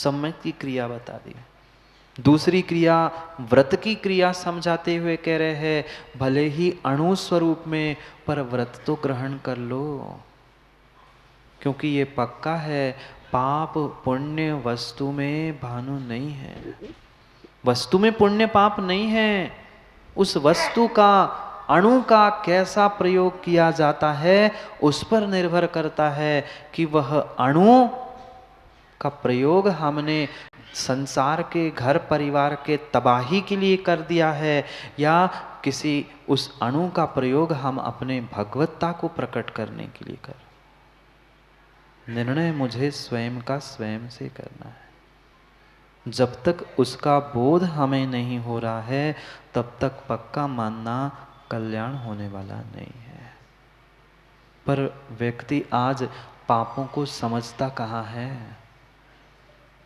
सम्यक की क्रिया बता दी। दूसरी क्रिया व्रत की क्रिया समझाते हुए कह रहे हैं, भले ही अणु स्वरूप में पर व्रत तो ग्रहण कर लो, क्योंकि ये पक्का है पाप पुण्य वस्तु में भानु नहीं है। वस्तु में पुण्य पाप नहीं है, उस वस्तु का अणु का कैसा प्रयोग किया जाता है उस पर निर्भर करता है कि वह अणु का प्रयोग हमने संसार के घर परिवार के तबाही के लिए कर दिया है या किसी उस अणु का प्रयोग हम अपने भगवत्ता को प्रकट करने के लिए कर। निर्णय मुझे स्वयं का स्वयं से करना है। जब तक उसका बोध हमें नहीं हो रहा है तब तक पक्का मानना कल्याण होने वाला नहीं है। पर व्यक्ति आज पापों को समझता कहाँ है?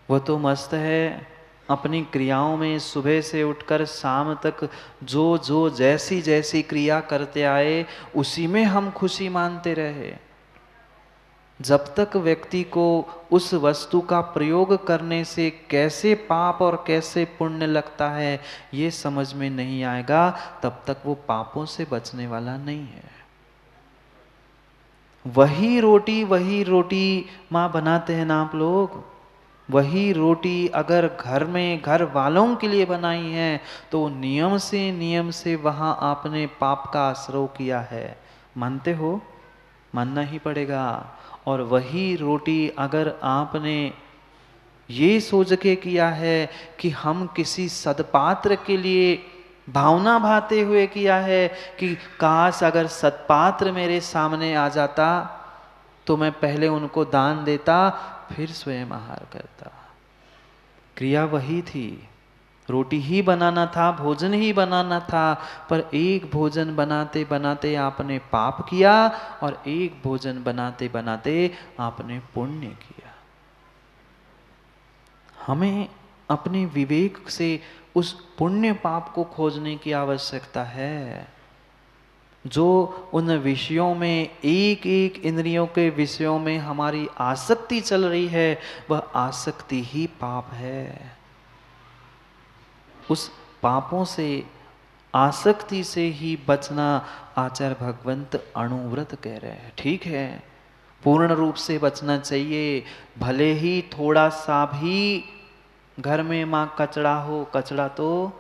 वह तो मस्त है अपनी क्रियाओं में, सुबह से उठकर शाम तक जो जो जैसी जैसी क्रिया करते आए उसी में हम खुशी मानते रहे। जब तक व्यक्ति को उस वस्तु का प्रयोग करने से कैसे पाप और कैसे पुण्य लगता है ये समझ में नहीं आएगा, तब तक वो पापों से बचने वाला नहीं है। वही रोटी माँ बनाते हैं ना आप लोग, वही रोटी अगर घर में घर वालों के लिए बनाई है तो नियम से वहां आपने पाप का आश्रय किया है। मानते हो? मानना ही पड़ेगा। और वही रोटी अगर आपने ये सोच के किया है कि हम किसी सदपात्र के लिए भावना भाते हुए किया है कि काश अगर सदपात्र मेरे सामने आ जाता तो मैं पहले उनको दान देता फिर स्वयं आहार करता। क्रिया वही थी, रोटी ही बनाना था, भोजन ही बनाना था, पर एक भोजन बनाते बनाते आपने पाप किया और एक भोजन बनाते बनाते आपने पुण्य किया। हमें अपने विवेक से उस पुण्य पाप को खोजने की आवश्यकता है। जो उन विषयों में एक एक इंद्रियों के विषयों में हमारी आसक्ति चल रही है वह आसक्ति ही पाप है। उस पापों से आसक्ति से ही बचना आचार्य भगवंत अणुव्रत कह रहे हैं। ठीक है, पूर्ण रूप से बचना चाहिए, भले ही थोड़ा सा भी घर में माँ कचड़ा हो, कचड़ा तो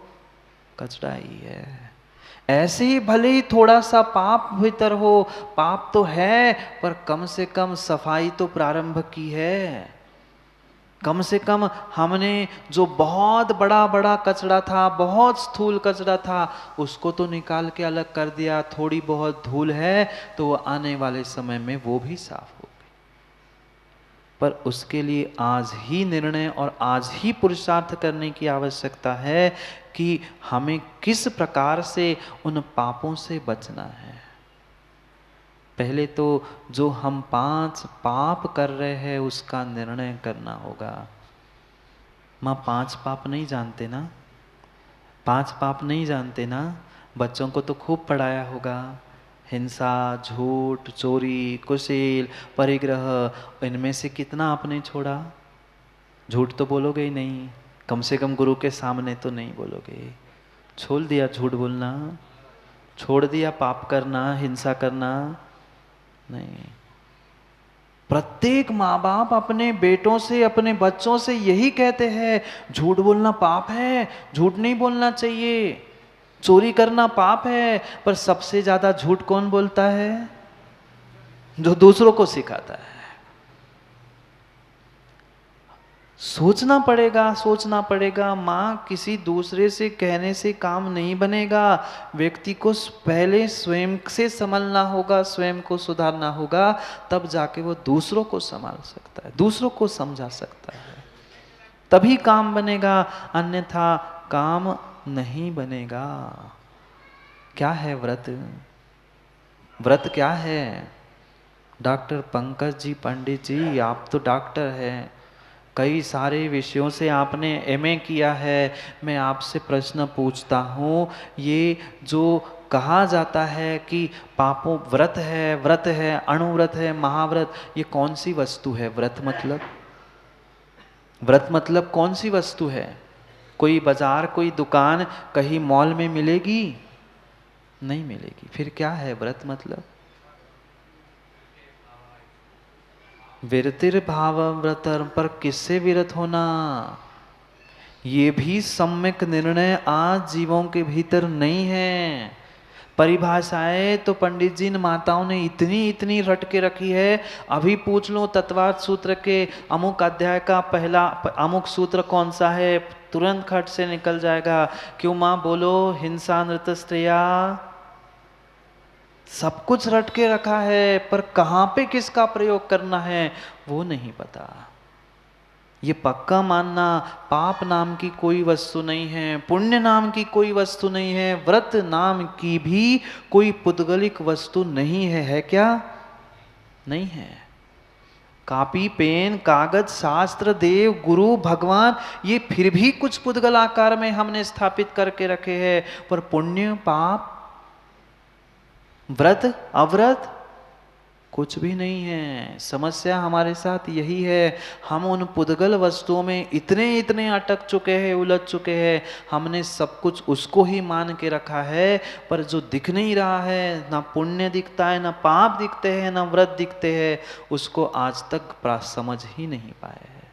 कचड़ा ही है। ऐसे ही भले ही थोड़ा सा पाप भीतर हो, पाप तो है पर कम से कम सफाई तो प्रारंभ की है। कम से कम हमने जो बहुत बड़ा बड़ा कचरा था, बहुत स्थूल कचरा था, उसको तो निकाल के अलग कर दिया। थोड़ी बहुत धूल है तो आने वाले समय में वो भी साफ होगी। पर उसके लिए आज ही निर्णय और आज ही पुरुषार्थ करने की आवश्यकता है कि हमें किस प्रकार से उन पापों से बचना है। पहले तो जो हम 5 पाप कर रहे हैं उसका निर्णय करना होगा। माँ 5 पाप नहीं जानते ना? 5 पाप नहीं जानते ना? बच्चों को तो खूब पढ़ाया होगा। हिंसा, झूठ, चोरी, कुशील, परिग्रह, इनमें से कितना आपने छोड़ा? झूठ तो बोलोगे ही नहीं, कम से कम गुरु के सामने तो नहीं बोलोगे। छोड़ दिया झूठ बोलना, छोड़ दिया पाप करना, हिंसा करना नहीं। प्रत्येक माँ बाप अपने बेटों से, अपने बच्चों से यही कहते हैं, झूठ बोलना पाप है, झूठ नहीं बोलना चाहिए, चोरी करना पाप है। पर सबसे ज्यादा झूठ कौन बोलता है? जो दूसरों को सिखाता है। सोचना पड़ेगा। माँ, किसी दूसरे से कहने से काम नहीं बनेगा। व्यक्ति को पहले स्वयं से संभलना होगा, स्वयं को सुधारना होगा, तब जाके वो दूसरों को संभाल सकता है, दूसरों को समझा सकता है, तभी काम बनेगा, अन्यथा काम नहीं बनेगा। क्या है व्रत? व्रत क्या है? डॉक्टर पंकज जी, पंडित जी, आप तो डॉक्टर हैं, कई सारे विषयों से आपने एमए किया है। मैं आपसे प्रश्न पूछता हूँ, ये जो कहा जाता है कि पापों व्रत है, अणुव्रत है, महाव्रत, ये कौन सी वस्तु है? व्रत मतलब व्रत मतलब कौन सी वस्तु है? कोई बाजार, कोई दुकान, कहीं मॉल में मिलेगी? नहीं मिलेगी। फिर क्या है व्रत मतलब? विरतिर भाव व्रत, पर किससे विरत होना? ये भी सम्यक निर्णय आज जीवों के भीतर नहीं है। परिभाषाएं तो पंडित जी ने, माताओं ने इतनी इतनी रट के रखी है। अभी पूछ लो तत्वार्थ सूत्र के अमुक अध्याय का पहला अमुक सूत्र कौन सा है, तुरंत खट से निकल जाएगा। क्यों माँ बोलो? हिंसा नृत स्त्रिया, सब कुछ रट के रखा है, पर कहाँ पे किसका प्रयोग करना है वो नहीं पता। ये पक्का मानना, पाप नाम की कोई वस्तु नहीं है, पुण्य नाम की कोई वस्तु नहीं है, व्रत नाम की भी कोई पुद्गलिक वस्तु नहीं है। है क्या? नहीं है। कापी पेन कागज शास्त्र देव गुरु भगवान, ये फिर भी कुछ पुद्गल आकार में हमने स्थापित करके रखे हैं, पर पुण्य पाप व्रत अव्रत कुछ भी नहीं है। समस्या हमारे साथ यही है, हम उन पुद्गल वस्तुओं में इतने इतने अटक चुके हैं, उलझ चुके हैं। हमने सब कुछ उसको ही मान के रखा है, पर जो दिख नहीं रहा है, ना पुण्य दिखता है, ना पाप दिखते हैं, ना व्रत दिखते हैं, उसको आज तक समझ ही नहीं पाए हैं।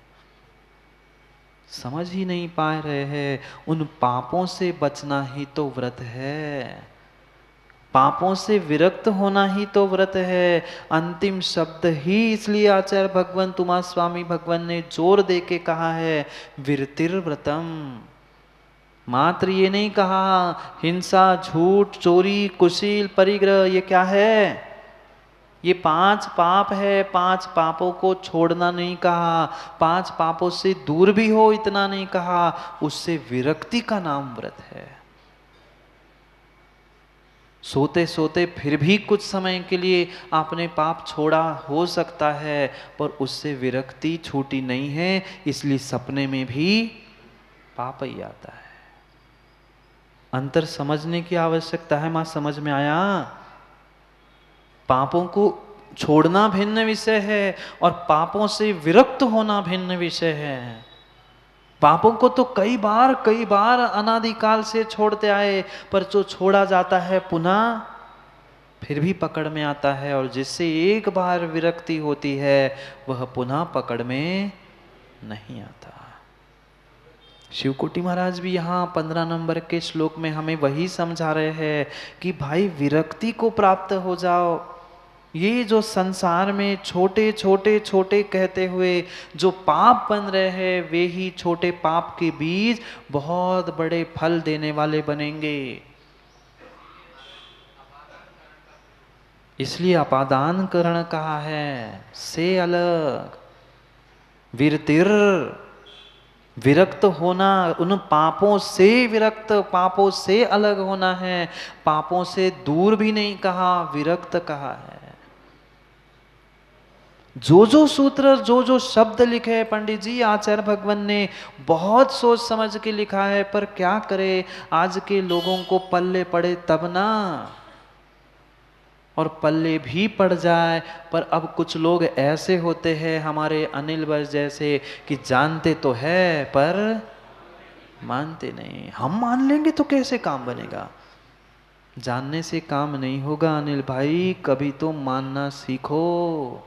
समझ ही नहीं पा रहे हैं। उन पापों से बचना ही तो व्रत है। पापों से विरक्त होना ही तो व्रत है। अंतिम शब्द ही इसलिए आचार्य भगवान तुमा स्वामी भगवान ने जोर दे के कहा है, विरतिर व्रतम। मात्र ये नहीं कहा हिंसा झूठ चोरी कुशील परिग्रह ये क्या है, ये 5 पाप है। 5 पापों को छोड़ना नहीं कहा, 5 पापों से दूर भी हो इतना नहीं कहा। उससे विरक्ति का नाम व्रत है। सोते सोते फिर भी कुछ समय के लिए आपने पाप छोड़ा हो सकता है, पर उससे विरक्ति छूटी नहीं है, इसलिए सपने में भी पाप ही आता है। अंतर समझने की आवश्यकता है। मां समझ में आया? पापों को छोड़ना भिन्न विषय है और पापों से विरक्त होना भिन्न विषय है। पापों को तो कई बार अनादिकाल से छोड़ते आए, पर जो छोड़ा जाता है पुनः फिर भी पकड़ में आता है, और जिससे एक बार विरक्ति होती है वह पुनः पकड़ में नहीं आता। शिवकोटि महाराज भी यहाँ 15 नंबर के श्लोक में हमें वही समझा रहे हैं कि भाई विरक्ति को प्राप्त हो जाओ। ये जो संसार में छोटे छोटे छोटे कहते हुए जो पाप बन रहे हैं, वे ही छोटे पाप के बीज बहुत बड़े फल देने वाले बनेंगे। इसलिए अपादान करण कहा है, से अलग विरतिर, विरक्त होना, उन पापों से विरक्त, पापों से अलग होना है। पापों से दूर भी नहीं कहा, विरक्त कहा है। जो जो सूत्र जो जो शब्द लिखे हैं पंडित जी आचार्य भगवान ने बहुत सोच समझ के लिखा है, पर क्या करे, आज के लोगों को पल्ले पड़े तब ना, और पल्ले भी पड़ जाए। पर अब कुछ लोग ऐसे होते हैं हमारे अनिल बस जैसे कि जानते तो है पर मानते नहीं। हम मान लेंगे तो कैसे काम बनेगा? जानने से काम नहीं होगा अनिल भाई, कभी तो मानना सीखो।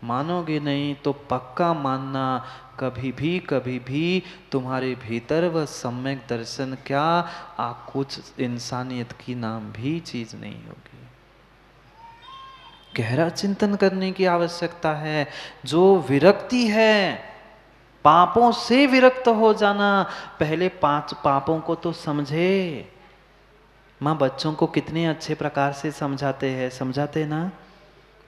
मानोगे नहीं तो पक्का मानना, कभी भी तुम्हारे भीतर वह सम्यक दर्शन क्या कुछ इंसानियत की नाम भी चीज नहीं होगी। गहरा चिंतन करने की आवश्यकता है। जो विरक्ति है, पापों से विरक्त हो जाना, पहले 5 पापों को तो समझे। माँ बच्चों को कितने अच्छे प्रकार से समझाते हैं, समझाते ना,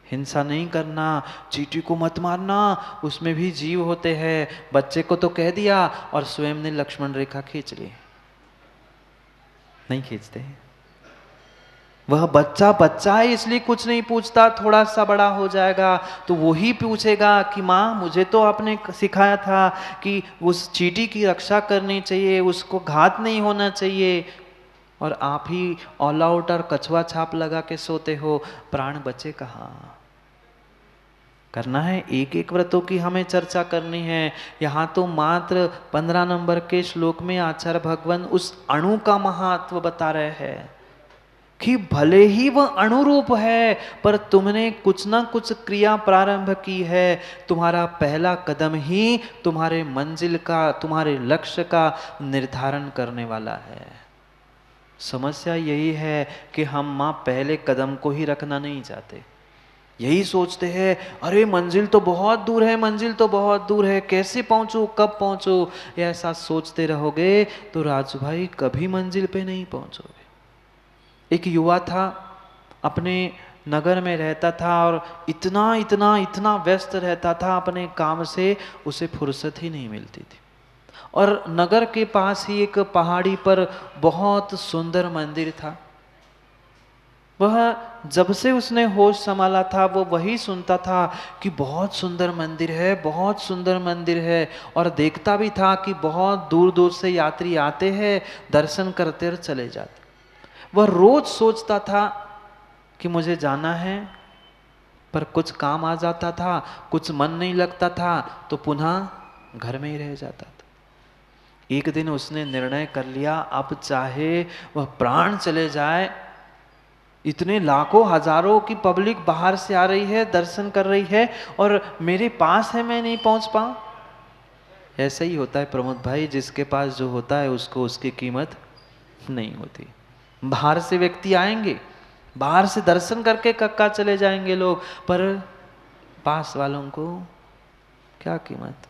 हिंसा नहीं करना, चींटी को मत मारना, उसमें भी जीव होते हैं। बच्चे को तो कह दिया और स्वयं ने लक्ष्मण रेखा खींच ली। नहीं खींचते। वह बच्चा बच्चा है इसलिए कुछ नहीं पूछता, थोड़ा सा बड़ा हो जाएगा तो वो ही पूछेगा कि माँ मुझे तो आपने सिखाया था कि उस चींटी की रक्षा करनी चाहिए, उसको घात नहीं होना चाहिए, और आप ही ऑल आउट और कछुआ छाप लगा के सोते हो, प्राण बचे कहाँ? करना है, एक एक व्रतों की हमें चर्चा करनी है। यहाँ तो मात्र 15 नंबर के श्लोक में आचार्य भगवान उस अणु का महत्व बता रहे हैं कि भले ही वह अणुरूप है, पर तुमने कुछ ना कुछ क्रिया प्रारंभ की है। तुम्हारा पहला कदम ही तुम्हारे मंजिल का, तुम्हारे लक्ष्य का निर्धारण करने वाला है। समस्या यही है कि हम माँ पहले कदम को ही रखना नहीं चाहते। यही सोचते हैं, अरे मंजिल तो बहुत दूर है, मंजिल तो बहुत दूर है, कैसे पहुंचूं, कब पहुंचूं। ऐसा सोचते रहोगे तो राजू भाई कभी मंजिल पे नहीं पहुंचोगे। एक युवा था, अपने नगर में रहता था और इतना इतना इतना व्यस्त रहता था अपने काम से, उसे फुर्सत ही नहीं मिलती थी। और नगर के पास ही एक पहाड़ी पर बहुत सुंदर मंदिर था। वह जब से उसने होश संभाला था वो वही सुनता था कि बहुत सुंदर मंदिर है, बहुत सुंदर मंदिर है। और देखता भी था कि बहुत दूर दूर से यात्री आते हैं, दर्शन करते और चले जाते। वह रोज सोचता था कि मुझे जाना है, पर कुछ काम आ जाता था, कुछ मन नहीं लगता था, तो पुनः घर में ही रह जाता था। एक दिन उसने निर्णय कर लिया, अब चाहे वह प्राण चले जाए, इतने लाखों हजारों की पब्लिक बाहर से आ रही है, दर्शन कर रही है, और मेरे पास है, मैं नहीं पहुंच पाऊं। ऐसा ही होता है प्रमोद भाई, जिसके पास जो होता है उसको उसकी कीमत नहीं होती। बाहर से व्यक्ति आएंगे, बाहर से दर्शन करके कक्का चले जाएंगे लोग, पर पास वालों को क्या कीमत।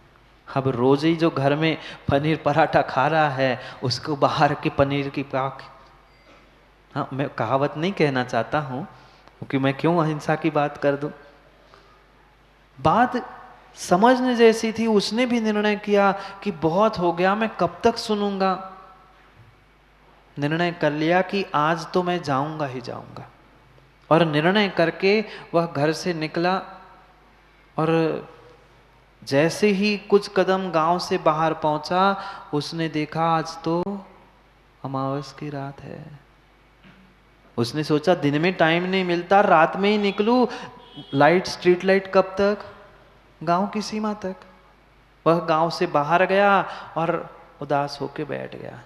अब रोज ही जो घर में पनीर पराठा खा रहा है, उसको बाहर के पनीर की पाक। हाँ, मैं कहावत नहीं कहना चाहता हूं, क्योंकि मैं क्यों अहिंसा की बात कर दूं। बात समझने जैसी थी। उसने भी निर्णय किया कि बहुत हो गया, मैं कब तक सुनूंगा। निर्णय कर लिया कि आज तो मैं जाऊंगा ही जाऊंगा। और निर्णय करके वह घर से निकला, और जैसे ही कुछ कदम गांव से बाहर पहुंचा, उसने देखा आज तो अमावस की रात है। उसने सोचा दिन में टाइम नहीं मिलता, रात में ही निकलूं, लाइट, स्ट्रीट लाइट कब तक, गांव की सीमा तक। वह गांव से बाहर गया और उदास होके बैठ गया।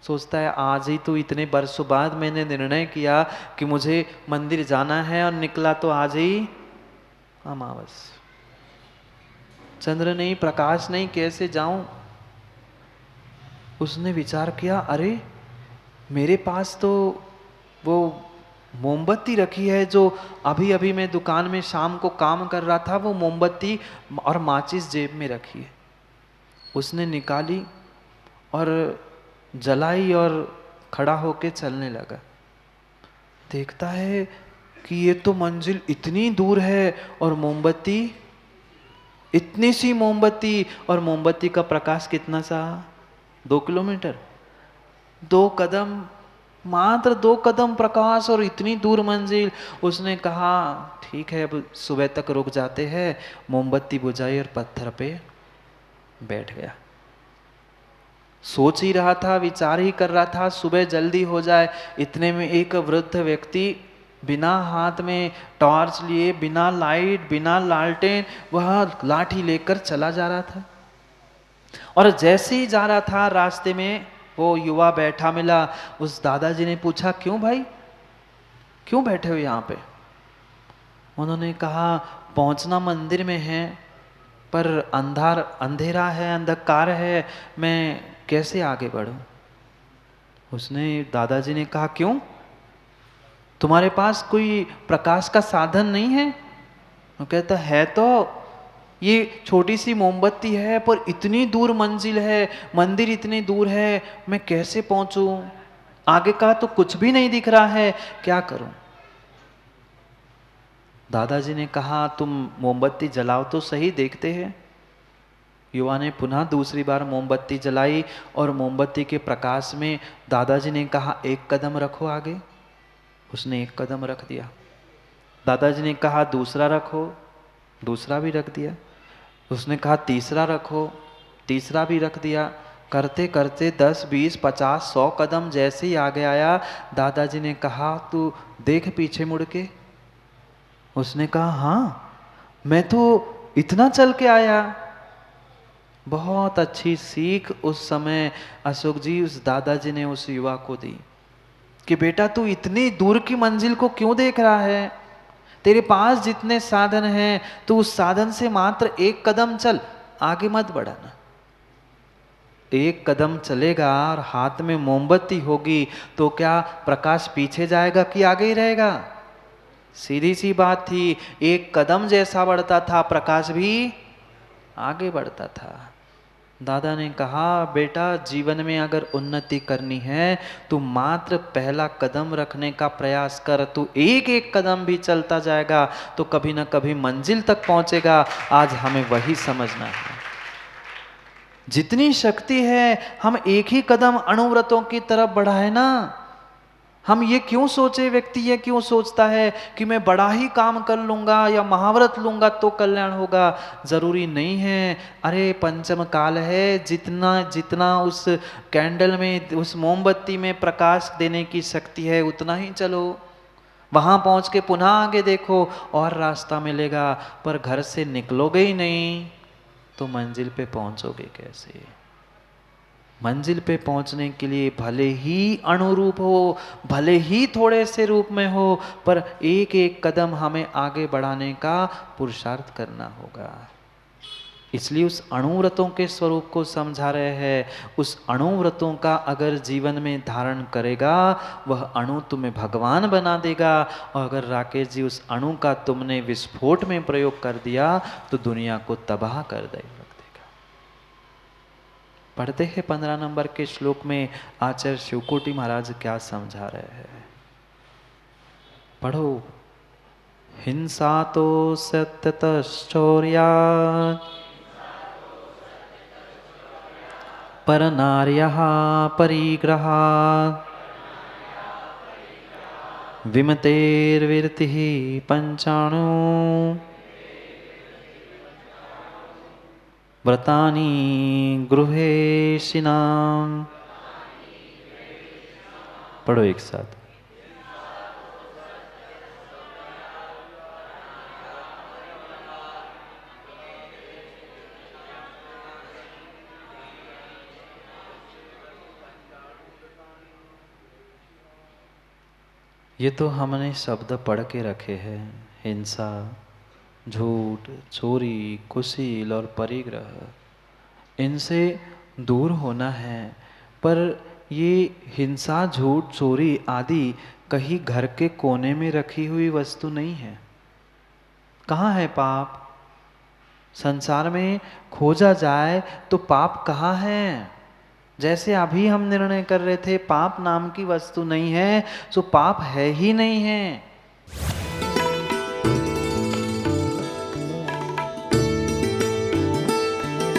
सोचता है आज ही तो इतने वर्षों बाद मैंने निर्णय किया कि मुझे मंदिर जाना है, और निकला तो आज ही अमावस। चंद्र नहीं, प्रकाश नहीं, कैसे जाऊं। उसने विचार किया, अरे मेरे पास तो वो मोमबत्ती रखी है जो अभी अभी मैं दुकान में शाम को काम कर रहा था, वो मोमबत्ती और माचिस जेब में रखी है। उसने निकाली और जलाई और खड़ा होके चलने लगा। देखता है कि ये तो मंजिल इतनी दूर है, और मोमबत्ती इतनी सी मोमबत्ती, और मोमबत्ती का प्रकाश कितना सा, 2 किलोमीटर, 2 कदम, मात्र 2 कदम प्रकाश और इतनी दूर मंजिल। उसने कहा ठीक है, अब सुबह तक रुक जाते हैं। मोमबत्ती बुझाई और पत्थर पे बैठ गया। सोच ही रहा था, विचार ही कर रहा था, सुबह जल्दी हो जाए। इतने में एक वृद्ध व्यक्ति बिना हाथ में टॉर्च लिए, बिना लाइट, बिना लालटेन, वह लाठी लेकर चला जा रहा था। और जैसे ही जा रहा था, रास्ते में वो युवा बैठा मिला। उस दादाजी ने पूछा, क्यों भाई, क्यों बैठे हो यहाँ पे। उन्होंने कहा, पहुंचना मंदिर में है, पर अंधेरा है, अंधकार है, मैं कैसे आगे बढ़ूं। उसने, दादाजी ने कहा, क्यों, तुम्हारे पास कोई प्रकाश का साधन नहीं है। वो कहता है, तो ये छोटी सी मोमबत्ती है, पर इतनी दूर मंजिल है, मंदिर इतनी दूर है, मैं कैसे पहुंचूं, आगे का तो कुछ भी नहीं दिख रहा है, क्या करूं। दादाजी ने कहा, तुम मोमबत्ती जलाओ तो सही, देखते हैं। युवा ने पुनः दूसरी बार मोमबत्ती जलाई, और मोमबत्ती के प्रकाश में दादाजी ने कहा, 1 कदम रखो आगे। उसने 1 कदम रख दिया। दादाजी ने कहा, दूसरा रखो, दूसरा भी रख दिया। उसने कहा, तीसरा रखो, तीसरा भी रख दिया। करते करते 10, 20, 50, 100 कदम जैसे ही आगे आया, दादाजी ने कहा, तू देख पीछे मुड़ के। उसने कहा, हाँ। मैं तो इतना चल के आया। बहुत अच्छी सीख उस समय अशोक जी, उस दादाजी ने उस युवा को दी कि बेटा तू इतनी दूर की मंजिल को क्यों देख रहा है? तेरे पास जितने साधन हैं तू उस साधन से मात्र एक कदम चल, आगे मत बढ़ाना। एक कदम चलेगा और हाथ में मोमबत्ती होगी तो क्या प्रकाश पीछे जाएगा कि आगे ही रहेगा? सीधी सी बात थी, एक कदम जैसा बढ़ता था प्रकाश भी आगे बढ़ता था। दादा ने कहा बेटा जीवन में अगर उन्नति करनी है तो मात्र पहला कदम रखने का प्रयास कर। तू एक एक कदम भी चलता जाएगा तो कभी ना कभी मंजिल तक पहुंचेगा। आज हमें वही समझना है। जितनी शक्ति है हम एक ही कदम अणुव्रतों की तरफ बढ़ाए ना। हम ये क्यों सोचे, व्यक्ति ये क्यों सोचता है कि मैं बड़ा ही काम कर लूंगा या महाव्रत लूंगा तो कल्याण होगा? जरूरी नहीं है। अरे पंचम काल है, जितना जितना उस कैंडल में, उस मोमबत्ती में प्रकाश देने की शक्ति है उतना ही चलो। वहां पहुंच के पुनः आगे देखो और रास्ता मिलेगा, पर घर से निकलोगे ही नहीं तो मंजिल पे पहुंचोगे कैसे? मंजिल पे पहुंचने के लिए भले ही अणुरूप हो, भले ही थोड़े से रूप में हो, पर एक एक कदम हमें आगे बढ़ाने का पुरुषार्थ करना होगा। इसलिए उस अणुव्रतों के स्वरूप को समझा रहे हैं। उस अणुव्रतों का अगर जीवन में धारण करेगा, वह अणु तुम्हें भगवान बना देगा। और अगर राकेश जी उस अणु का तुमने विस्फोट में प्रयोग कर दिया तो दुनिया को तबाह कर देगा। पढ़ते हैं 15 नंबर के श्लोक में आचार्य शिवकोटि महाराज क्या समझा रहे हैं। पढ़ो। हिंसा तो सत्यतश्चौर्यात् परनार्यः परिग्रहात् विमतेर्विरतिः पंचाणु व्रतानि गृहेशिनाम्। पढ़ो एक साथ। ये तो हमने शब्द पढ़ के रखे हैं। हिंसा, झूठ, चोरी, कुशील और परिग्रह, इनसे दूर होना है। पर ये हिंसा, झूठ, चोरी आदि कहीं घर के कोने में रखी हुई वस्तु नहीं है। कहाँ है पाप? संसार में खोजा जाए तो पाप कहाँ है? जैसे अभी हम निर्णय कर रहे थे पाप नाम की वस्तु नहीं है, तो पाप है ही नहीं है।